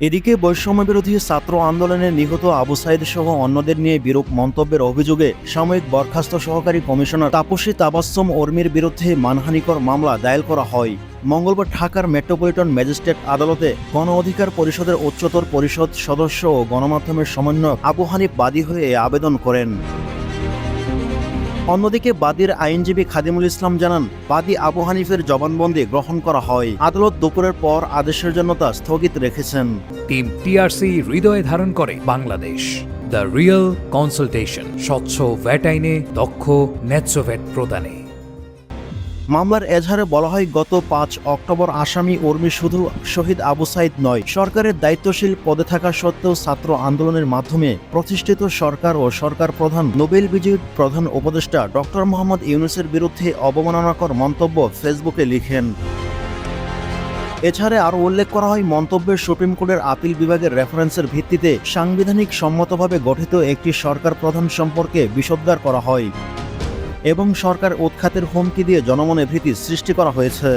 এদিকে বৈষম্যবিরোধী ছাত্র আন্দোলনে নিহত আবু সাইদ সহ অন্যদের নিয়ে বিরূপ মন্তব্যের অভিযোগে সাময়িক বরখাস্ত সহকারী কমিশনার তাপসী তাবাসসুম উর্মির বিরুদ্ধে মানহানিকর মামলা দায়ের করা হয়। মঙ্গলবার ঢাকার মেট্রোপলিটন ম্যাজিস্ট্রেট আদালতে গণ অধিকার পরিষদের উচ্চতর পরিষদ সদস্য ও গণমাধ্যমের সমন্বয়ক আবু হানিফ বাদী হয়ে আবেদন করেন। অন্যদিকে বাদীর আইনজীবী খাদিমুল ইসলাম জানান, বাদী আবু হানিফের জবানবন্দি গ্রহণ করা হয়। আদালত দুপুরের পর আদেশের জন্য তা স্থগিত রেখেছেন। টিম টিআরসি হৃদয়ে ধারণ করে বাংলাদেশ। দ্য রিয়েল কনসালটেশন, স্বচ্ছ ভ্যাট আইনে দক্ষ ন্যায্য ভ্যাট প্রদানে। মামলার এজাহারে বলা হয়, গত ৫ অক্টোবর আসামি উর্মি শুধু শহীদ আবু সাইদ নয়, সরকারের দায়িত্বশীল পদে থাকা সত্ত্বেও ছাত্র আন্দোলনের মাধ্যমে প্রতিষ্ঠিত সরকার ও সরকার প্রধান নোবেল বিজয়ী প্রধান উপদেষ্টা ডক্টর মোহাম্মদ ইউনূসের বিরুদ্ধে অবমাননাকর মন্তব্য ফেসবুকে লিখেন। এছাড়া আরও উল্লেখ করা হয়, মন্তব্যের সুপ্রিম কোর্টের আপিল বিভাগের রেফারেন্সের ভিত্তিতে সাংবিধানিক সম্মতভাবে গঠিত একটি সরকার প্রধান সম্পর্কে বিষোদ্গার করা হয় এবং সরকার উৎখাতের হুমকি দিয়ে জনমনে ভীতি সৃষ্টি করা হয়েছে।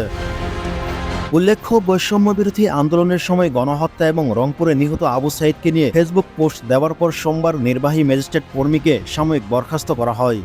উল্লেখ্য, বৈষম্যবিরোধী আন্দোলনের সময় গণহত্যা এবং রংপুরে নিহত আবু সাইদকে নিয়ে ফেসবুক পোস্ট দেওয়ার পর সোমবার নির্বাহী ম্যাজিস্ট্রেট কর্মীকে সাময়িক বরখাস্ত করা হয়।